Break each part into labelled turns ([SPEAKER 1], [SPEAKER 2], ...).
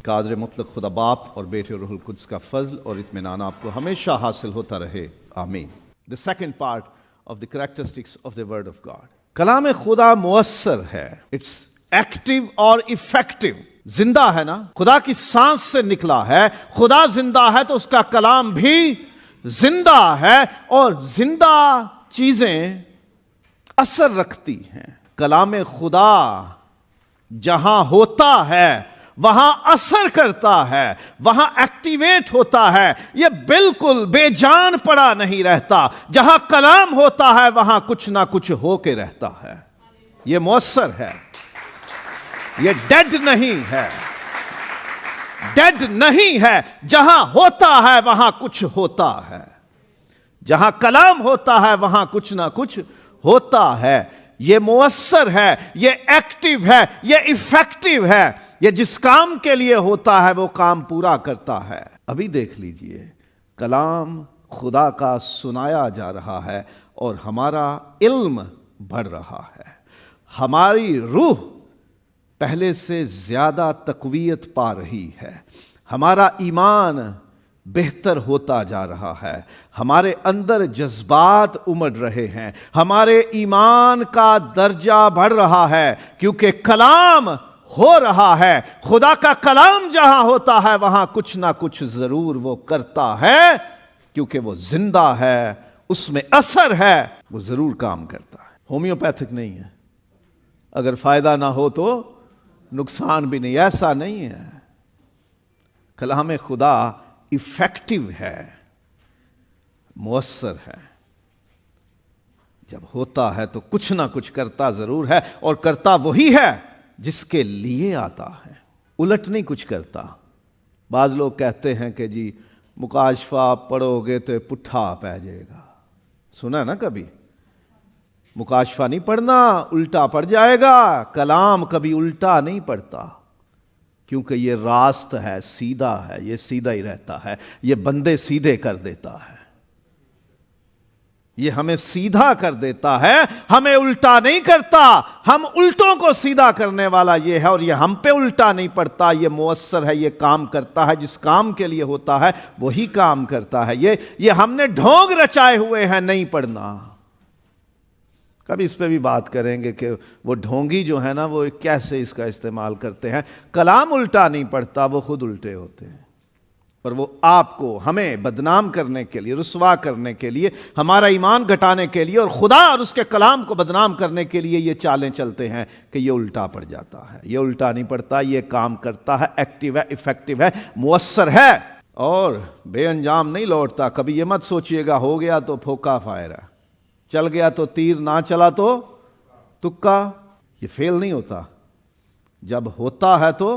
[SPEAKER 1] قادر مطلق خدا باپ اور بیٹے اور روح القدس کا فضل اور اطمینان آپ کو ہمیشہ حاصل ہوتا رہے، آمین۔ The second part of the characteristics of the word of God. کلام خدا مؤثر ہے، it's active اور effective۔ زندہ ہے نا، خدا کی سانس سے نکلا ہے، خدا زندہ ہے تو اس کا کلام بھی زندہ ہے، اور زندہ چیزیں اثر رکھتی ہیں۔ کلام خدا جہاں ہوتا ہے وہاں اثر کرتا ہے، وہاں ایکٹیویٹ ہوتا ہے، یہ بالکل بے جان پڑا نہیں رہتا۔ جہاں کلام ہوتا ہے وہاں کچھ نہ کچھ ہو کے رہتا ہے، یہ مؤثر ہے، یہ ڈیڈ نہیں ہے، ڈیڈ نہیں ہے۔ جہاں ہوتا ہے وہاں کچھ ہوتا ہے، جہاں کلام ہوتا ہے وہاں کچھ نہ کچھ ہوتا ہے۔ یہ مؤثر ہے، یہ ایکٹیو ہے، یہ ایفیکٹو ہے۔ یہ جس کام کے لیے ہوتا ہے وہ کام پورا کرتا ہے۔ ابھی دیکھ لیجئے، کلام خدا کا سنایا جا رہا ہے اور ہمارا علم بڑھ رہا ہے، ہماری روح پہلے سے زیادہ تقویت پا رہی ہے، ہمارا ایمان بہتر ہوتا جا رہا ہے، ہمارے اندر جذبات امڑ رہے ہیں، ہمارے ایمان کا درجہ بڑھ رہا ہے، کیونکہ کلام ہو رہا ہے۔ خدا کا کلام جہاں ہوتا ہے وہاں کچھ نہ کچھ ضرور وہ کرتا ہے، کیونکہ وہ زندہ ہے، اس میں اثر ہے، وہ ضرور کام کرتا ہے۔ ہومیوپیتھک نہیں ہے، اگر فائدہ نہ ہو تو نقصان بھی نہیں، ایسا نہیں ہے۔ کلام خدا ایفیکٹو ہے، مؤثر ہے۔ جب ہوتا ہے تو کچھ نہ کچھ کرتا ضرور ہے، اور کرتا وہی ہے جس کے لیے آتا ہے، الٹ نہیں کچھ کرتا۔ بعض لوگ کہتے ہیں کہ جی مکاشفہ پڑھو گے تو پٹھا پہ جائے گا، سنا ہے نا کبھی؟ مکاشفہ نہیں پڑھنا، الٹا پڑ جائے گا۔ کلام کبھی الٹا نہیں پڑتا، کیونکہ یہ راست ہے، سیدھا ہے، یہ سیدھا ہی رہتا ہے، یہ بندے سیدھے کر دیتا ہے، یہ ہمیں سیدھا کر دیتا ہے، ہمیں الٹا نہیں کرتا۔ ہم الٹوں کو سیدھا کرنے والا یہ ہے، اور یہ ہم پہ الٹا نہیں پڑتا، یہ مؤثر ہے، یہ کام کرتا ہے، جس کام کے لیے ہوتا ہے وہی کام کرتا ہے۔ یہ ہم نے ڈھونگ رچائے ہوئے ہیں نہیں پڑھنا۔ کبھی اس پہ بھی بات کریں گے کہ وہ ڈھونگی جو ہے نا وہ کیسے اس کا استعمال کرتے ہیں۔ کلام الٹا نہیں پڑتا، وہ خود الٹے ہوتے ہیں، اور وہ آپ کو، ہمیں بدنام کرنے کے لیے، رسوا کرنے کے لیے، ہمارا ایمان گھٹانے کے لیے، اور خدا اور اس کے کلام کو بدنام کرنے کے لیے یہ چالیں چلتے ہیں کہ یہ الٹا پڑ جاتا ہے۔ یہ الٹا نہیں پڑتا، یہ کام کرتا ہے، ایکٹیو ہے، ایفیکٹو ہے، مؤثر ہے، اور بے انجام نہیں لوٹتا۔ کبھی یہ مت سوچئے گا ہو گیا تو پھوکا فائر ہے، چل گیا تو تیر، نہ چلا تو تکا۔ یہ فیل نہیں ہوتا، جب ہوتا ہے تو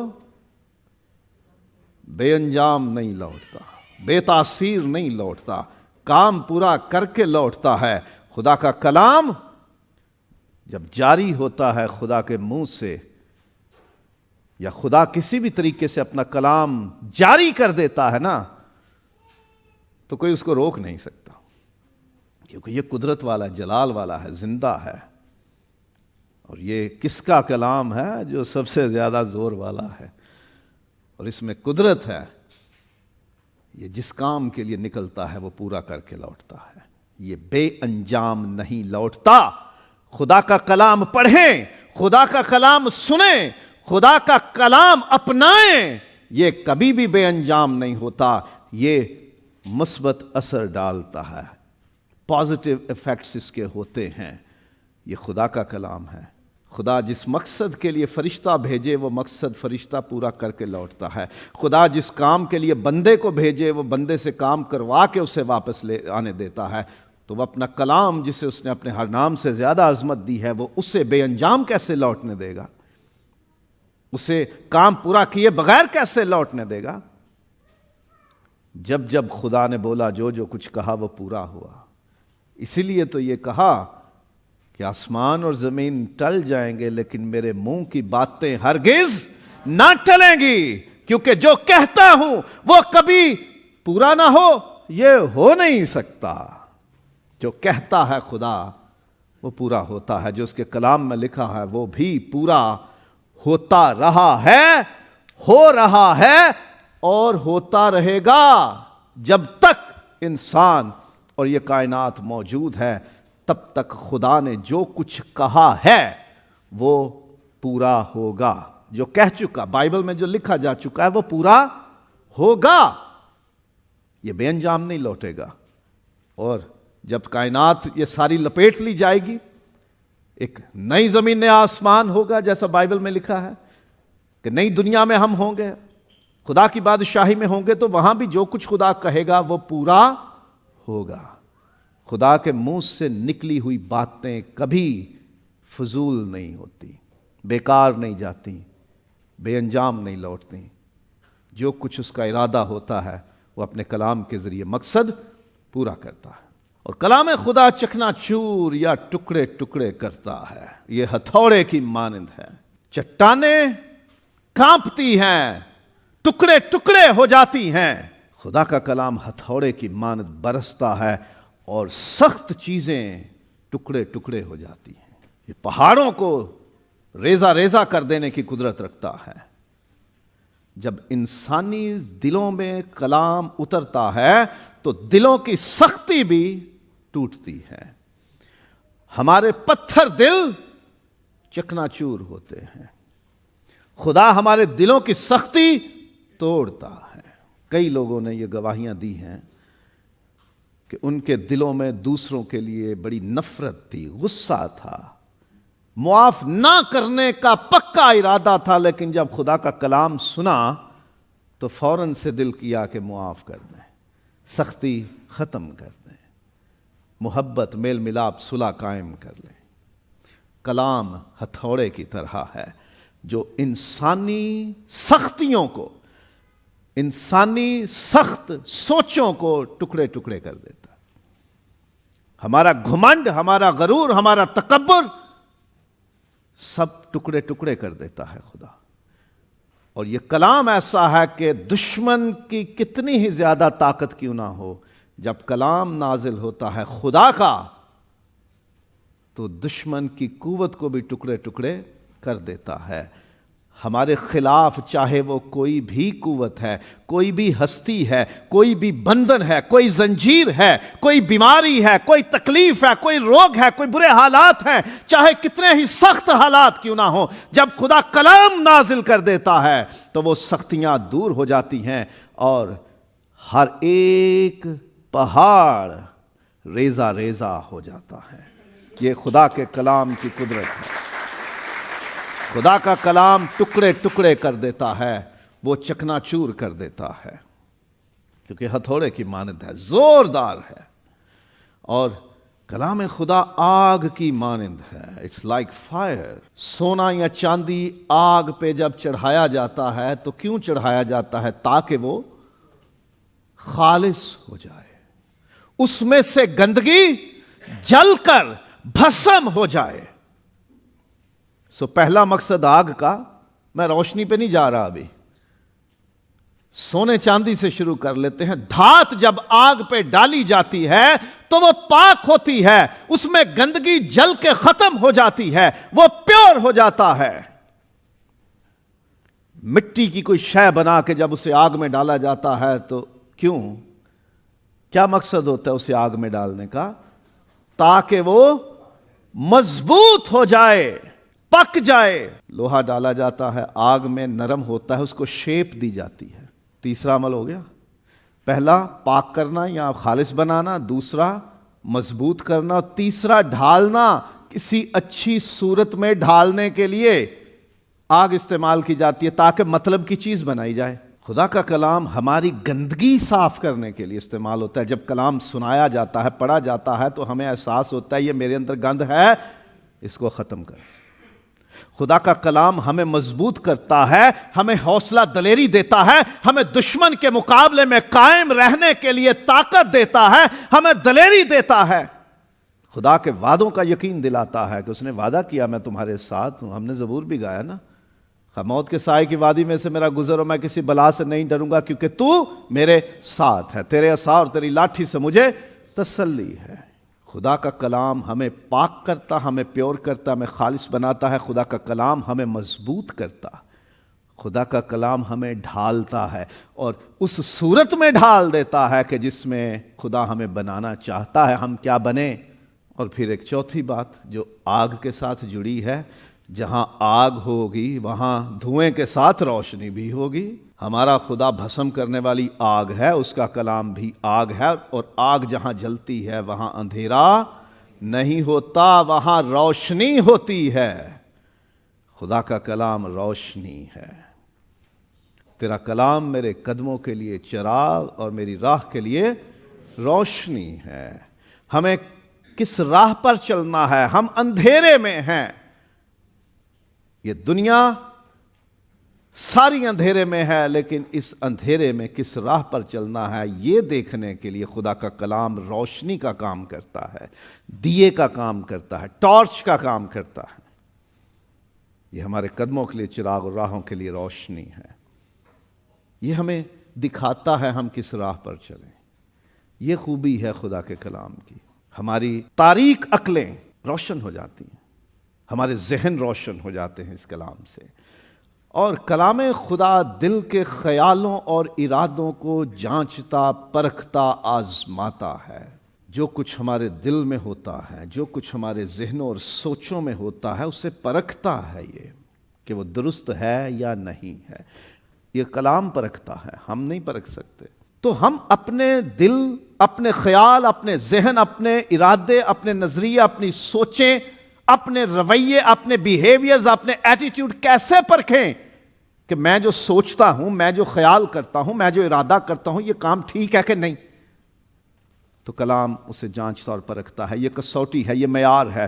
[SPEAKER 1] بے انجام نہیں لوٹتا، بے تاثیر نہیں لوٹتا، کام پورا کر کے لوٹتا ہے۔ خدا کا کلام جب جاری ہوتا ہے خدا کے منہ سے، یا خدا کسی بھی طریقے سے اپنا کلام جاری کر دیتا ہے نا، تو کوئی اس کو روک نہیں سکتا، کیونکہ یہ قدرت والا، جلال والا ہے، زندہ ہے۔ اور یہ کس کا کلام ہے؟ جو سب سے زیادہ زور والا ہے، اور اس میں قدرت ہے۔ یہ جس کام کے لیے نکلتا ہے وہ پورا کر کے لوٹتا ہے، یہ بے انجام نہیں لوٹتا۔ خدا کا کلام پڑھیں، خدا کا کلام سنیں، خدا کا کلام اپنائیں، یہ کبھی بھی بے انجام نہیں ہوتا، یہ مثبت اثر ڈالتا ہے، پازیٹیو ایفیکٹس اس کے ہوتے ہیں۔ یہ خدا کا کلام ہے۔ خدا جس مقصد کے لیے فرشتہ بھیجے وہ مقصد فرشتہ پورا کر کے لوٹتا ہے۔ خدا جس کام کے لیے بندے کو بھیجے وہ بندے سے کام کروا کے اسے واپس لے آنے دیتا ہے۔ تو وہ اپنا کلام جسے اس نے اپنے ہر نام سے زیادہ عظمت دی ہے، وہ اسے بے انجام کیسے لوٹنے دے گا؟ اسے کام پورا کیے بغیر کیسے لوٹنے دے گا؟ جب جب خدا نے بولا، جو جو کچھ کہا وہ پورا ہوا۔ اسی لیے تو یہ کہا کہ آسمان اور زمین ٹل جائیں گے لیکن میرے منہ کی باتیں ہرگز نہ ٹلیں گی، کیونکہ جو کہتا ہوں وہ کبھی پورا نہ ہو، یہ ہو نہیں سکتا۔ جو کہتا ہے خدا وہ پورا ہوتا ہے، جو اس کے کلام میں لکھا ہے وہ بھی پورا ہوتا رہا ہے، ہو رہا ہے اور ہوتا رہے گا جب تک انسان اور یہ کائنات موجود ہے، تب تک خدا نے جو کچھ کہا ہے وہ پورا ہوگا۔ جو کہہ چکا، بائبل میں جو لکھا جا چکا ہے وہ پورا ہوگا، یہ بے انجام نہیں لوٹے گا۔ اور جب کائنات یہ ساری لپیٹ لی جائے گی، ایک نئی زمین نیا آسمان ہوگا، جیسا بائبل میں لکھا ہے کہ نئی دنیا میں ہم ہوں گے، خدا کی بادشاہی میں ہوں گے، تو وہاں بھی جو کچھ خدا کہے گا وہ پورا ہوگا۔ خدا کے منہ سے نکلی ہوئی باتیں کبھی فضول نہیں ہوتی، بیکار نہیں جاتی، بے انجام نہیں لوٹتی۔ جو کچھ اس کا ارادہ ہوتا ہے وہ اپنے کلام کے ذریعے مقصد پورا کرتا ہے۔ اور کلام خدا چکنا چور یا ٹکڑے ٹکڑے کرتا ہے، یہ ہتھوڑے کی مانند ہے۔ چٹانیں کانپتی ہیں، ٹکڑے ٹکڑے ہو جاتی ہیں، خدا کا کلام ہتھوڑے کی مانند برستا ہے اور سخت چیزیں ٹکڑے ٹکڑے ہو جاتی ہیں۔ یہ پہاڑوں کو ریزہ ریزہ کر دینے کی قدرت رکھتا ہے۔ جب انسانی دلوں میں کلام اترتا ہے تو دلوں کی سختی بھی ٹوٹتی ہے۔ ہمارے پتھر دل چکنا چور ہوتے ہیں، خدا ہمارے دلوں کی سختی توڑتا ہے۔ کئی لوگوں نے یہ گواہیاں دی ہیں کہ ان کے دلوں میں دوسروں کے لیے بڑی نفرت تھی، غصہ تھا، معاف نہ کرنے کا پکا ارادہ تھا، لیکن جب خدا کا کلام سنا تو فوراً سے دل کیا کہ معاف کر دیں، سختی ختم کر دیں، محبت، میل ملاپ، صلح قائم کر لیں۔ کلام ہتھوڑے کی طرح ہے جو انسانی سختیوں کو، انسانی سخت سوچوں کو ٹکڑے ٹکڑے کر دیتا ہے۔ ہمارا گھمنڈ، ہمارا غرور، ہمارا تکبر سب ٹکڑے ٹکڑے کر دیتا ہے خدا۔ اور یہ کلام ایسا ہے کہ دشمن کی کتنی ہی زیادہ طاقت کیوں نہ ہو، جب کلام نازل ہوتا ہے خدا کا تو دشمن کی قوت کو بھی ٹکڑے ٹکڑے کر دیتا ہے۔ ہمارے خلاف چاہے وہ کوئی بھی قوت ہے، کوئی بھی ہستی ہے، کوئی بھی بندھن ہے، کوئی زنجیر ہے، کوئی بیماری ہے، کوئی تکلیف ہے، کوئی روگ ہے، کوئی برے حالات ہیں، چاہے کتنے ہی سخت حالات کیوں نہ ہوں، جب خدا کلام نازل کر دیتا ہے تو وہ سختیاں دور ہو جاتی ہیں اور ہر ایک پہاڑ ریزہ ریزہ ہو جاتا ہے۔ یہ خدا کے کلام کی قدرت ہے۔ خدا کا کلام ٹکڑے ٹکڑے کر دیتا ہے، وہ چکنا چور کر دیتا ہے، کیونکہ ہتھوڑے کی مانند ہے، زوردار ہے۔ اور کلام خدا آگ کی مانند ہے، اٹس لائک فائر۔ سونا یا چاندی آگ پہ جب چڑھایا جاتا ہے تو کیوں چڑھایا جاتا ہے؟ تاکہ وہ خالص ہو جائے، اس میں سے گندگی جل کر بھسم ہو جائے۔ پہلا مقصد آگ کا، میں روشنی پہ نہیں جا رہا ابھی، سونے چاندی سے شروع کر لیتے ہیں۔ دھات جب آگ پہ ڈالی جاتی ہے تو وہ پاک ہوتی ہے، اس میں گندگی جل کے ختم ہو جاتی ہے، وہ پیور ہو جاتا ہے۔ مٹی کی کوئی شے بنا کے جب اسے آگ میں ڈالا جاتا ہے تو کیا مقصد ہوتا ہے اسے آگ میں ڈالنے کا؟ تاکہ وہ مضبوط ہو جائے، پک جائے۔ لوہا ڈالا جاتا ہے آگ میں، نرم ہوتا ہے، اس کو شیپ دی جاتی ہے۔ تیسرا عمل ہو گیا، پہلا پاک کرنا یا خالص بنانا، دوسرا مضبوط کرنا، تیسرا ڈھالنا۔ کسی اچھی صورت میں ڈھالنے کے لیے آگ استعمال کی جاتی ہے تاکہ مطلب کی چیز بنائی جائے۔ خدا کا کلام ہماری گندگی صاف کرنے کے لیے استعمال ہوتا ہے۔ جب کلام سنایا جاتا ہے، پڑھا جاتا ہے تو ہمیں احساس ہوتا ہے یہ میرے اندر گند ہے، اس کو ختم کر۔ خدا کا کلام ہمیں مضبوط کرتا ہے، ہمیں حوصلہ دلیری دیتا ہے، ہمیں دشمن کے مقابلے میں قائم رہنے کے لیے طاقت دیتا ہے، ہمیں دلیری دیتا ہے، خدا کے وعدوں کا یقین دلاتا ہے کہ اس نے وعدہ کیا میں تمہارے ساتھ ہوں۔ ہم نے زبور بھی گایا نا، موت کے سائے کی وادی میں سے میرا گزر اور میں کسی بلا سے نہیں ڈروں گا کیونکہ تو میرے ساتھ ہے، تیرے عصا اور تیری لاٹھی سے مجھے تسلی ہے۔ خدا کا کلام ہمیں پاک کرتا، ہمیں پیور کرتا، ہمیں خالص بناتا ہے۔ خدا کا کلام ہمیں مضبوط کرتا۔ خدا کا کلام ہمیں ڈھالتا ہے اور اس صورت میں ڈھال دیتا ہے کہ جس میں خدا ہمیں بنانا چاہتا ہے ہم کیا بنیں۔ اور پھر ایک چوتھی بات جو آگ کے ساتھ جڑی ہے، جہاں آگ ہوگی وہاں دھوئیں کے ساتھ روشنی بھی ہوگی۔ ہمارا خدا بھسم کرنے والی آگ ہے، اس کا کلام بھی آگ ہے، اور آگ جہاں جلتی ہے وہاں اندھیرا نہیں ہوتا، وہاں روشنی ہوتی ہے۔ خدا کا کلام روشنی ہے۔ تیرا کلام میرے قدموں کے لیے چراغ اور میری راہ کے لیے روشنی ہے۔ ہمیں کس راہ پر چلنا ہے؟ ہم اندھیرے میں ہیں، یہ دنیا ساری اندھیرے میں ہے، لیکن اس اندھیرے میں کس راہ پر چلنا ہے یہ دیکھنے کے لیے خدا کا کلام روشنی کا کام کرتا ہے، دیے کا کام کرتا ہے، ٹارچ کا کام کرتا ہے۔ یہ ہمارے قدموں کے لیے چراغ اور راہوں کے لیے روشنی ہے۔ یہ ہمیں دکھاتا ہے ہم کس راہ پر چلیں۔ یہ خوبی ہے خدا کے کلام کی۔ ہماری تاریک عقلیں روشن ہو جاتی ہیں، ہمارے ذہن روشن ہو جاتے ہیں اس کلام سے۔ اور کلام خدا دل کے خیالوں اور ارادوں کو جانچتا، پرکھتا، آزماتا ہے۔ جو کچھ ہمارے دل میں ہوتا ہے، جو کچھ ہمارے ذہنوں اور سوچوں میں ہوتا ہے، اسے پرکھتا ہے یہ کہ وہ درست ہے یا نہیں ہے۔ یہ کلام پرکھتا ہے، ہم نہیں پرکھ سکتے۔ تو ہم اپنے دل، اپنے خیال، اپنے ذہن، اپنے ارادے، اپنے نظریے، اپنی سوچیں، اپنے رویے، اپنے بیہیویئرز، اپنے ایٹیٹیوڈ کیسے پرکھیں کہ میں جو سوچتا ہوں، میں جو خیال کرتا ہوں، میں جو ارادہ کرتا ہوں، یہ کام ٹھیک ہے کہ نہیں؟ تو کلام اسے جانچتا اور پرکھتا ہے۔ یہ کسوٹی ہے، یہ معیار ہے۔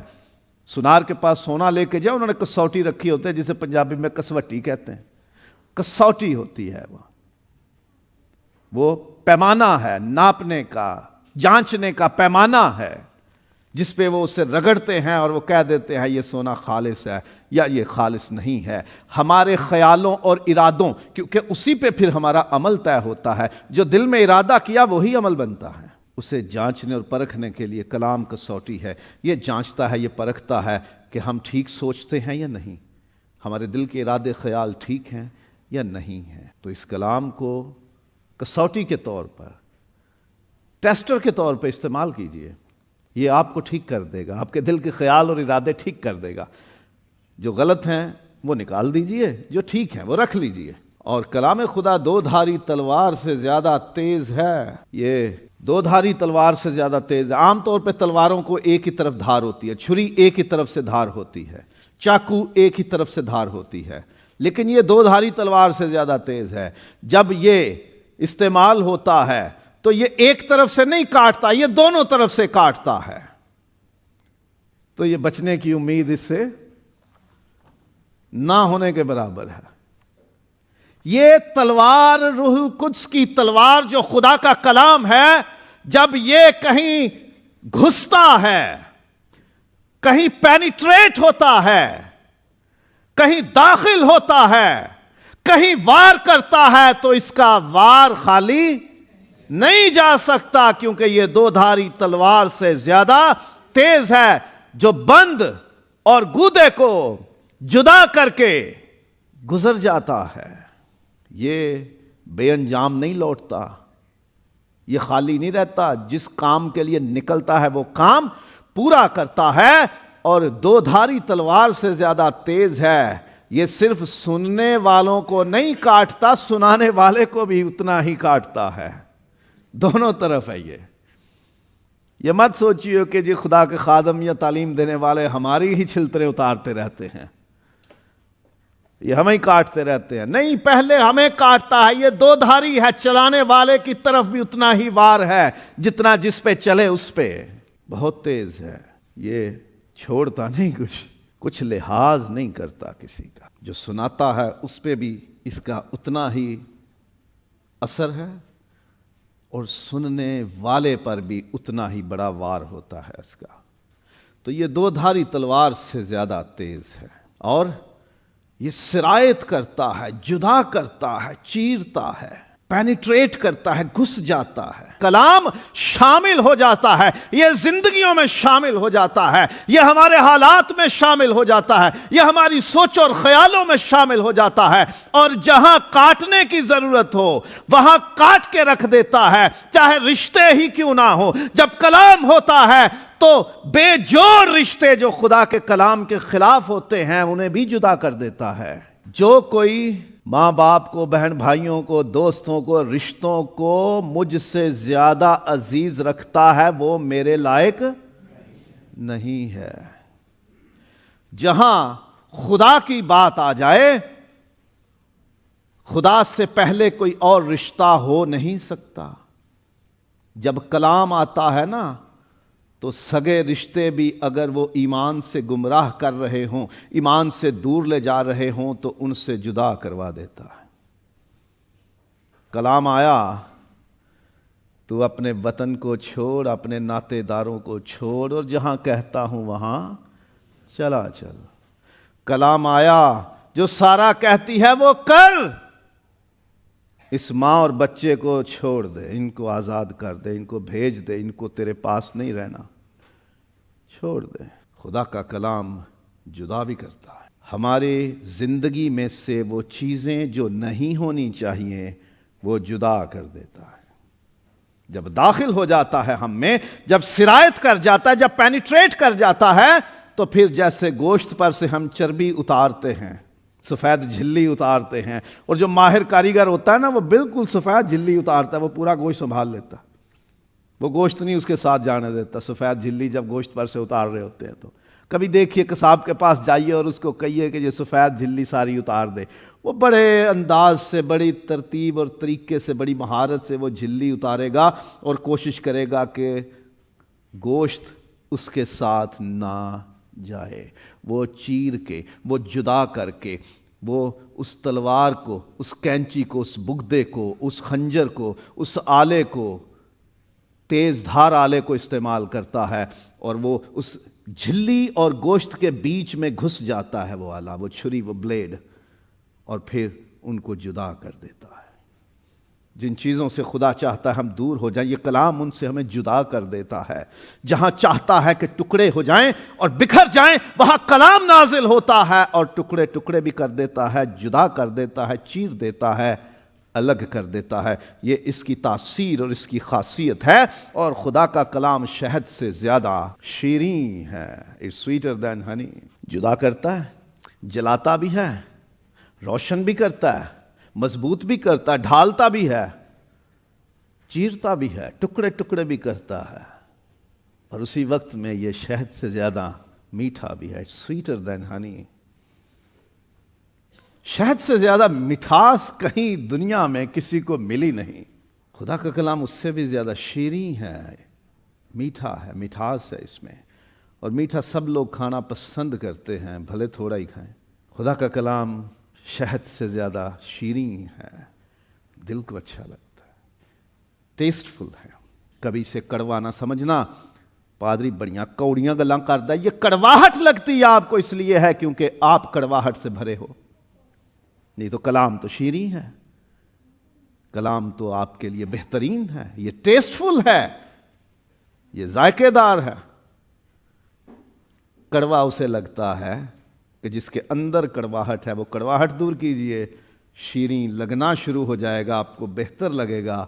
[SPEAKER 1] سونار کے پاس سونا لے کے جاؤ، انہوں نے کسوٹی رکھی ہوتی ہے جسے پنجابی میں کسوٹی کہتے ہیں۔ کسوٹی ہوتی ہے، وہ پیمانہ ہے، ناپنے کا، جانچنے کا پیمانہ ہے، جس پہ وہ اسے رگڑتے ہیں اور وہ کہہ دیتے ہیں یہ سونا خالص ہے یا یہ خالص نہیں ہے۔ ہمارے خیالوں اور ارادوں، کیونکہ اسی پہ پھر ہمارا عمل طے ہوتا ہے، جو دل میں ارادہ کیا وہی عمل بنتا ہے۔ اسے جانچنے اور پرکھنے کے لیے کلام کسوٹی ہے۔ یہ جانچتا ہے، یہ پرکھتا ہے کہ ہم ٹھیک سوچتے ہیں یا نہیں، ہمارے دل کے ارادے خیال ٹھیک ہیں یا نہیں ہیں۔ تو اس کلام کو کسوٹی کے طور پر، ٹیسٹر کے طور پر استعمال کیجئے۔ یہ آپ کو ٹھیک کر دے گا، آپ کے دل کے خیال اور ارادے ٹھیک کر دے گا۔ جو غلط ہیں وہ نکال دیجئے، جو ٹھیک ہیں وہ رکھ لیجئے۔ اور کلام خدا دو دھاری تلوار سے زیادہ تیز ہے۔ یہ دو دھاری تلوار سے زیادہ تیز ہے۔ عام طور پہ تلواروں کو ایک ہی طرف دھار ہوتی ہے، چھری ایک ہی طرف سے دھار ہوتی ہے، چاقو ایک ہی طرف سے دھار ہوتی ہے، لیکن یہ دو دھاری تلوار سے زیادہ تیز ہے۔ جب یہ استعمال ہوتا ہے تو یہ ایک طرف سے نہیں کاٹتا، یہ دونوں طرف سے کاٹتا ہے۔ تو یہ بچنے کی امید اس سے نہ ہونے کے برابر ہے۔ یہ تلوار روح القدس کی تلوار جو خدا کا کلام ہے، جب یہ کہیں گھستا ہے، کہیں پینیٹریٹ ہوتا ہے، کہیں داخل ہوتا ہے، کہیں وار کرتا ہے، تو اس کا وار خالی نہیں جا سکتا، کیونکہ یہ دو دھاری تلوار سے زیادہ تیز ہے، جو بند اور گودے کو جدا کر کے گزر جاتا ہے۔ یہ بے انجام نہیں لوٹتا، یہ خالی نہیں رہتا، جس کام کے لیے نکلتا ہے وہ کام پورا کرتا ہے۔ اور دو دھاری تلوار سے زیادہ تیز ہے، یہ صرف سننے والوں کو نہیں کاٹتا، سنانے والے کو بھی اتنا ہی کاٹتا ہے۔ دونوں طرف ہے یہ مت سوچیے کہ جی خدا کے خادم یا تعلیم دینے والے ہماری ہی چھلترے اتارتے رہتے ہیں، یہ ہمیں ہی کاٹتے رہتے ہیں۔ نہیں، پہلے ہمیں کاٹتا ہے۔ یہ دو دھاری ہے، چلانے والے کی طرف بھی اتنا ہی وار ہے جتنا جس پہ چلے اس پہ۔ بہت تیز ہے، یہ چھوڑتا نہیں، کچھ لحاظ نہیں کرتا کسی کا۔ جو سناتا ہے اس پہ بھی اس کا اتنا ہی اثر ہے، اور سننے والے پر بھی اتنا ہی بڑا وار ہوتا ہے اس کا۔ تو یہ دو دھاری تلوار سے زیادہ تیز ہے، اور یہ سرایت کرتا ہے، جدا کرتا ہے، چیرتا ہے۔ پینیٹریٹ کرتا ہے، گھس جاتا ہے، کلام شامل ہو جاتا ہے، یہ زندگیوں میں شامل ہو جاتا ہے، یہ ہمارے حالات میں شامل ہو جاتا ہے، یہ ہماری سوچ اور خیالوں میں شامل ہو جاتا ہے، اور جہاں کاٹنے کی ضرورت ہو وہاں کاٹ کے رکھ دیتا ہے، چاہے رشتے ہی کیوں نہ ہو۔ جب کلام ہوتا ہے تو بے جوڑ رشتے جو خدا کے کلام کے خلاف ہوتے ہیں انہیں بھی جدا کر دیتا ہے۔ جو کوئی ماں باپ کو، بہن بھائیوں کو، دوستوں کو، رشتوں کو مجھ سے زیادہ عزیز رکھتا ہے وہ میرے لائق نہیں ہے۔ جہاں خدا کی بات آ جائے، خدا سے پہلے کوئی اور رشتہ ہو نہیں سکتا۔ جب کلام آتا ہے نا تو سگے رشتے بھی اگر وہ ایمان سے گمراہ کر رہے ہوں، ایمان سے دور لے جا رہے ہوں تو ان سے جدا کروا دیتا ہے۔ کلام آیا تو اپنے وطن کو چھوڑ، اپنے ناطے داروں کو چھوڑ، اور جہاں کہتا ہوں وہاں چلا چل۔ کلام آیا جو سارا کہتی ہے وہ کر۔ اس ماں اور بچے کو چھوڑ دے، ان کو آزاد کر دے، ان کو بھیج دے، ان کو تیرے پاس نہیں رہنا، چھوڑ دے۔ خدا کا کلام جدا بھی کرتا ہے۔ ہماری زندگی میں سے وہ چیزیں جو نہیں ہونی چاہیے وہ جدا کر دیتا ہے۔ جب داخل ہو جاتا ہے ہم میں، جب سرایت کر جاتا ہے، جب پینیٹریٹ کر جاتا ہے، تو پھر جیسے گوشت پر سے ہم چربی اتارتے ہیں، سفید جھلی اتارتے ہیں، اور جو ماہر کاریگر ہوتا ہے نا وہ بالکل سفید جھلی اتارتا ہے، وہ پورا گوشت سنبھال لیتا ہے، وہ گوشت نہیں اس کے ساتھ جانے دیتا۔ سفید جھلی جب گوشت پر سے اتار رہے ہوتے ہیں تو کبھی دیکھیے قصاب کے پاس جائیے اور اس کو کہیے کہ یہ سفید جھلی ساری اتار دے، وہ بڑے انداز سے، بڑی ترتیب اور طریقے سے، بڑی مہارت سے وہ جھلی اتارے گا اور کوشش کرے گا کہ گوشت اس کے ساتھ نہ جائے۔ وہ چیر کے، وہ جدا کر کے، وہ اس تلوار کو، اس کینچی کو، اس بگدے کو، اس خنجر کو، اس آلے کو، تیز دھار آلے کو استعمال کرتا ہے، اور وہ اس جھلی اور گوشت کے بیچ میں گھس جاتا ہے وہ آلہ، وہ چھری، وہ بلیڈ، اور پھر ان کو جدا کر دیتا ہے۔ جن چیزوں سے خدا چاہتا ہے ہم دور ہو جائیں، یہ کلام ان سے ہمیں جدا کر دیتا ہے۔ جہاں چاہتا ہے کہ ٹکڑے ہو جائیں اور بکھر جائیں، وہاں کلام نازل ہوتا ہے اور ٹکڑے ٹکڑے بھی کر دیتا ہے، جدا کر دیتا ہے، چیر دیتا ہے، الگ کر دیتا ہے۔ یہ اس کی تاثیر اور اس کی خاصیت ہے، اور خدا کا کلام شہد سے زیادہ شیریں ہے۔ It's sweeter than honey۔ جدا کرتا ہے، جلاتا بھی ہے، روشن بھی کرتا ہے، مضبوط بھی کرتا ہے، ڈھالتا بھی ہے، چیرتا بھی ہے، ٹکڑے ٹکڑے بھی کرتا ہے، اور اسی وقت میں یہ شہد سے زیادہ میٹھا بھی ہے۔ It's sweeter than honey۔ شہد سے زیادہ مٹھاس کہیں دنیا میں کسی کو ملی نہیں۔ خدا کا کلام اس سے بھی زیادہ شیریں ہے، میٹھا ہے، مٹھاس ہے اس میں، اور میٹھا سب لوگ کھانا پسند کرتے ہیں، بھلے تھوڑا ہی کھائیں۔ خدا کا کلام شہد سے زیادہ شیریں ہے، دل کو اچھا لگتا ہے، ٹیسٹفل ہے۔ کبھی اسے کڑوا نہ سمجھنا، پادری بڑیاں کوڑیاں گلاں کردا ہے، یہ کڑواہٹ لگتی ہے آپ کو، اس لیے ہے کیونکہ آپ کڑواہٹ سے بھرے ہو، نہیں تو کلام تو شیریں ہے، کلام تو آپ کے لیے بہترین ہے، یہ ٹیسٹفل ہے، یہ ذائقے دار ہے۔ کڑوا اسے لگتا ہے کہ جس کے اندر کڑواہٹ ہے، وہ کڑواہٹ دور کیجئے، شیریں لگنا شروع ہو جائے گا، آپ کو بہتر لگے گا۔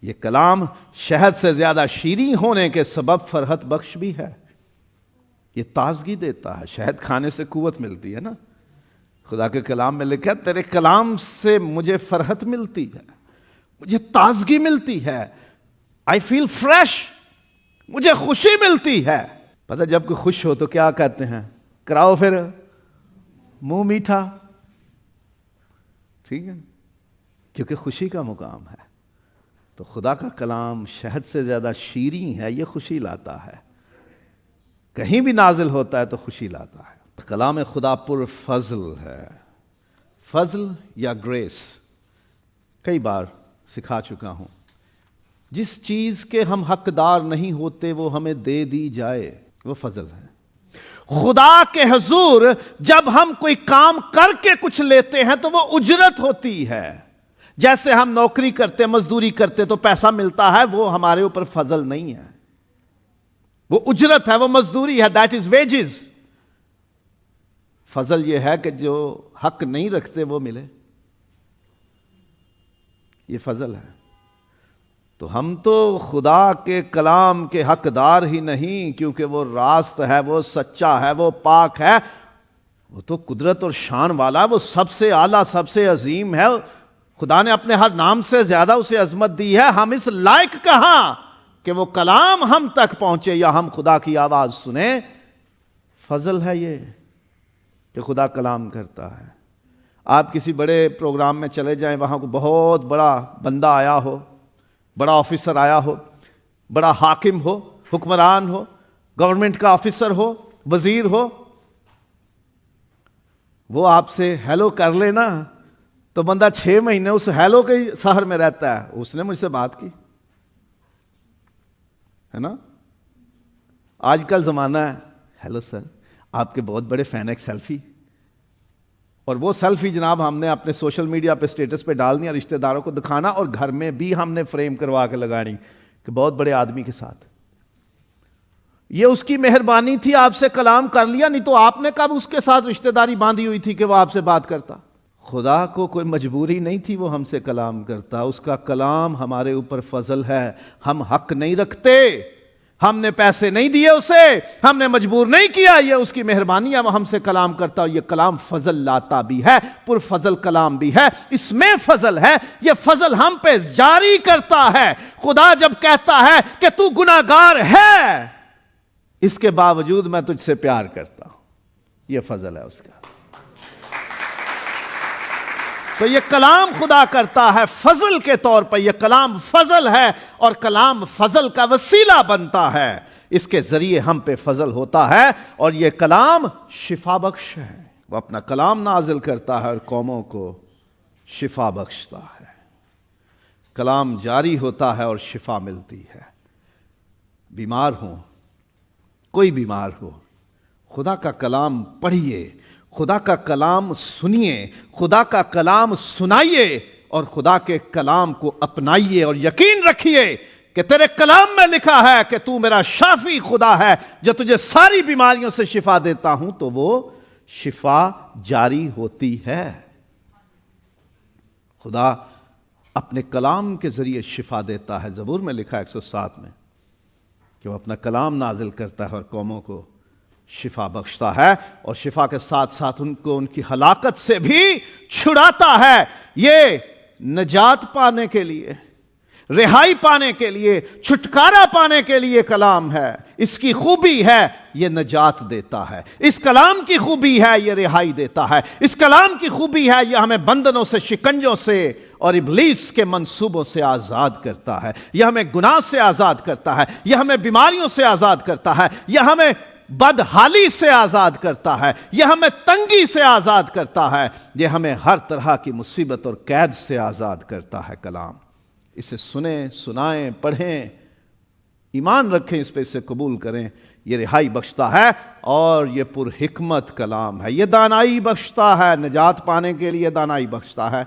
[SPEAKER 1] یہ کلام شہد سے زیادہ شیریں ہونے کے سبب فرحت بخش بھی ہے، یہ تازگی دیتا ہے۔ شہد کھانے سے قوت ملتی ہے نا، خدا کے کلام میں لکھا ہے تیرے کلام سے مجھے فرحت ملتی ہے، مجھے تازگی ملتی ہے، I feel fresh، مجھے خوشی ملتی ہے۔ پتہ جب کوئی خوش ہو تو کیا کہتے ہیں؟ کراؤ پھر منہ میٹھا، ٹھیک ہے، کیونکہ خوشی کا مقام ہے۔ تو خدا کا کلام شہد سے زیادہ شیریں ہے، یہ خوشی لاتا ہے، کہیں بھی نازل ہوتا ہے تو خوشی لاتا ہے۔ کلام خدا پر فضل ہے، فضل یا گریس کئی بار سکھا چکا ہوں۔ جس چیز کے ہم حقدار نہیں ہوتے وہ ہمیں دے دی جائے، وہ فضل ہے۔ خدا کے حضور جب ہم کوئی کام کر کے کچھ لیتے ہیں تو وہ اجرت ہوتی ہے، جیسے ہم نوکری کرتے مزدوری کرتے تو پیسہ ملتا ہے، وہ ہمارے اوپر فضل نہیں ہے، وہ اجرت ہے، وہ مزدوری ہے، دیٹ از ویجز۔ فضل یہ ہے کہ جو حق نہیں رکھتے وہ ملے، یہ فضل ہے۔ تو ہم تو خدا کے کلام کے حقدار ہی نہیں، کیونکہ وہ راست ہے، وہ سچا ہے، وہ پاک ہے، وہ تو قدرت اور شان والا ہے، وہ سب سے اعلیٰ، سب سے عظیم ہے۔ خدا نے اپنے ہر نام سے زیادہ اسے عظمت دی ہے۔ ہم اس لائق کہاں کہ وہ کلام ہم تک پہنچے یا ہم خدا کی آواز سنیں؟ فضل ہے یہ کہ خدا کلام کرتا ہے۔ آپ کسی بڑے پروگرام میں چلے جائیں، وہاں کو بہت بڑا بندہ آیا ہو، بڑا آفیسر آیا ہو، بڑا حاکم ہو، حکمران ہو، گورنمنٹ کا آفیسر ہو، وزیر ہو، وہ آپ سے ہیلو کر لے نا تو بندہ 6 مہینے اس ہیلو کے سحر میں رہتا ہے، اس نے مجھ سے بات کی ہے نا۔ آج کل زمانہ ہے، ہیلو سر، آپ کے بہت بڑے فین، ایک سیلفی، اور وہ سیلفی جناب ہم نے اپنے سوشل میڈیا پہ اسٹیٹس پہ ڈالنی اور رشتہ داروں کو دکھانا، اور گھر میں بھی ہم نے فریم کروا کے لگانی کہ بہت بڑے آدمی کے ساتھ۔ یہ اس کی مہربانی تھی، آپ سے کلام کر لیا، نہیں تو آپ نے کب اس کے ساتھ رشتہ داری باندھی ہوئی تھی کہ وہ آپ سے بات کرتا؟ خدا کو کوئی مجبوری نہیں تھی وہ ہم سے کلام کرتا، اس کا کلام ہمارے اوپر فضل ہے۔ ہم حق نہیں رکھتے، ہم نے پیسے نہیں دیے اسے، ہم نے مجبور نہیں کیا، یہ اس کی مہربانی ہے، وہ ہم سے کلام کرتا، اور یہ کلام فضل لاتا بھی ہے، پر فضل کلام بھی ہے، اس میں فضل ہے، یہ فضل ہم پہ جاری کرتا ہے۔ خدا جب کہتا ہے کہ تو گناہگار ہے، اس کے باوجود میں تجھ سے پیار کرتا ہوں، یہ فضل ہے اس کا۔ تو یہ کلام خدا کرتا ہے فضل کے طور پر، یہ کلام فضل ہے، اور کلام فضل کا وسیلہ بنتا ہے، اس کے ذریعے ہم پہ فضل ہوتا ہے، اور یہ کلام شفا بخش ہے۔ وہ اپنا کلام نازل کرتا ہے اور قوموں کو شفا بخشتا ہے۔ کلام جاری ہوتا ہے اور شفا ملتی ہے۔ بیمار ہوں، کوئی بیمار ہو، خدا کا کلام پڑھیے، خدا کا کلام سنیے، خدا کا کلام سنائیے، اور خدا کے کلام کو اپنائیے، اور یقین رکھیے کہ تیرے کلام میں لکھا ہے کہ تو میرا شافی خدا ہے جو تجھے ساری بیماریوں سے شفا دیتا ہوں، تو وہ شفا جاری ہوتی ہے۔ خدا اپنے کلام کے ذریعے شفا دیتا ہے۔ زبور میں لکھا ہے 107 میں کہ وہ اپنا کلام نازل کرتا ہے اور قوموں کو شفا بخشتا ہے، اور شفا کے ساتھ ساتھ ان کو ان کی ہلاکت سے بھی چھڑاتا ہے۔ یہ نجات پانے کے لیے، رہائی پانے کے لیے، چھٹکارا پانے کے لیے کلام ہے۔ اس کی خوبی ہے یہ نجات دیتا ہے، اس کلام کی خوبی ہے یہ رہائی دیتا ہے، اس کلام کی خوبی ہے یہ ہمیں بندنوں سے، شکنجوں سے اور ابلیس کے منصوبوں سے آزاد کرتا ہے، یہ ہمیں گناہ سے آزاد کرتا ہے، یہ ہمیں بیماریوں سے آزاد کرتا ہے، یہ ہمیں بدحالی سے آزاد کرتا ہے، یہ ہمیں تنگی سے آزاد کرتا ہے، یہ ہمیں ہر طرح کی مصیبت اور قید سے آزاد کرتا ہے کلام۔ اسے سنیں، سنائیں، پڑھیں، ایمان رکھیں اس پہ، اسے قبول کریں۔ یہ رہائی بخشتا ہے اور یہ پر حکمت کلام ہے، یہ دانائی بخشتا ہے، نجات پانے کے لیے دانائی بخشتا ہے،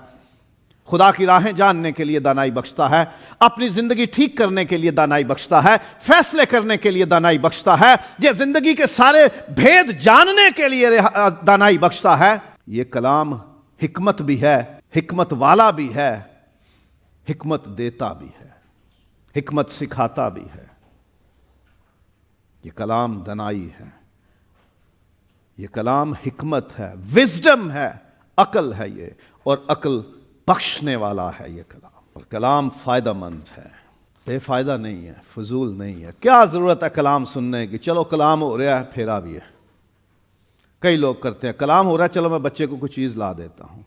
[SPEAKER 1] خدا کی راہیں جاننے کے لیے دانائی بخشتا ہے، اپنی زندگی ٹھیک کرنے کے لیے دانائی بخشتا ہے، فیصلے کرنے کے لیے دانائی بخشتا ہے، یہ زندگی کے سارے بھید جاننے کے لیے دانائی بخشتا ہے۔ یہ کلام حکمت بھی ہے، حکمت والا بھی ہے، حکمت دیتا بھی ہے، حکمت سکھاتا بھی ہے۔ یہ کلام دانائی ہے، یہ کلام حکمت ہے، وزڈم ہے، عقل ہے یہ، اور عقل بخشنے والا ہے یہ کلام۔ اور کلام فائدہ مند ہے، بے فائدہ نہیں ہے، فضول نہیں ہے۔ کیا ضرورت ہے کلام سننے کی؟ چلو کلام ہو رہا ہے، پھیرا بھی ہے۔ کئی لوگ کرتے ہیں، کلام ہو رہا ہے چلو میں بچے کو کچھ چیز لا دیتا ہوں،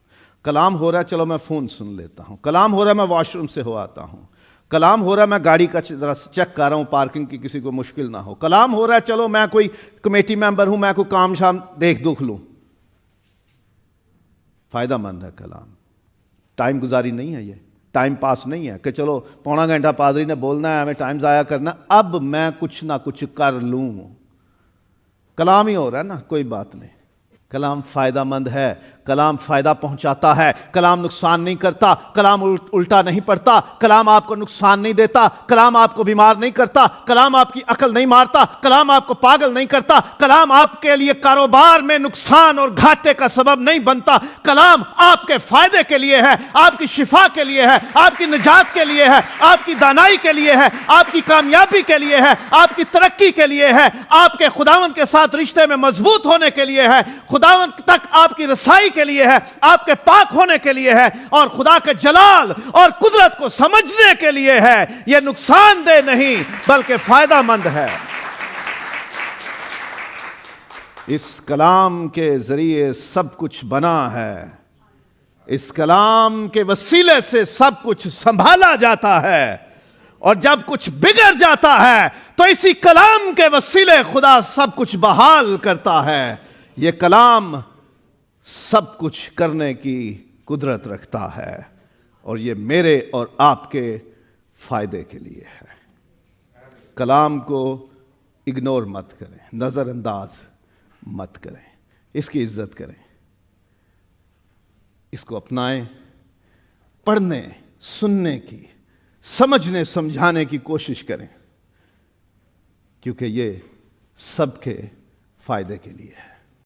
[SPEAKER 1] کلام ہو رہا ہے چلو میں فون سن لیتا ہوں، کلام ہو رہا ہے میں واش روم سے ہو آتا ہوں، کلام ہو رہا ہے میں گاڑی کا ذرا چیک کر رہا ہوں پارکنگ کی کسی کو مشکل نہ ہو، کلام ہو رہا ہے چلو میں کوئی کمیٹی ممبر ہوں، میں کوئی کام شام دیکھ دکھ لوں۔ فائدہ مند ہے کلام، ٹائم گزاری نہیں ہے، یہ ٹائم پاس نہیں ہے کہ چلو پونا گھنٹہ پادری نے بولنا ہے ہمیں ٹائم ضائع کرنا، اب میں کچھ نہ کچھ کر لوں۔ کلام ہی ہو رہا ہے نا، کوئی بات نہیں۔ کلام فائدہ مند ہے، کلام فائدہ پہنچاتا ہے، کلام نقصان نہیں کرتا، کلام الٹا نہیں پڑتا، کلام آپ کو نقصان نہیں دیتا، کلام آپ کو بیمار نہیں کرتا، کلام آپ کی عقل نہیں مارتا، کلام آپ کو پاگل نہیں کرتا، کلام آپ کے لیے کاروبار میں نقصان اور گھاٹے کا سبب نہیں بنتا، کلام آپ کے فائدے کے لیے ہے، آپ کی شفا کے لیے ہے، آپ کی نجات کے لیے ہے، آپ کی دانائی کے لیے ہے، آپ کی کامیابی کے لیے ہے، آپ کی ترقی کے لیے ہے، آپ کے خداوند کے ساتھ رشتے میں مضبوط ہونے کے لیے ہے، خداوند تک آپ کی رسائی کے لیے ہے، آپ کے پاک ہونے کے لیے ہے، اور خدا کے جلال اور قدرت کو سمجھنے کے لیے ہے۔ یہ نقصان دہ نہیں بلکہ فائدہ مند ہے۔ اس کلام کے ذریعے سب کچھ بنا ہے، اس کلام کے وسیلے سے سب کچھ سنبھالا جاتا ہے، اور جب کچھ بگڑ جاتا ہے تو اسی کلام کے وسیلے خدا سب کچھ بحال کرتا ہے۔ یہ کلام سب کچھ کرنے کی قدرت رکھتا ہے، اور یہ میرے اور آپ کے فائدے کے لیے ہے۔ کلام کو اگنور مت کریں، نظر انداز مت کریں، اس کی عزت کریں، اس کو اپنائیں، پڑھنے، سننے کی، سمجھنے سمجھانے کی کوشش کریں، کیونکہ یہ سب کے فائدے کے لیے ہے۔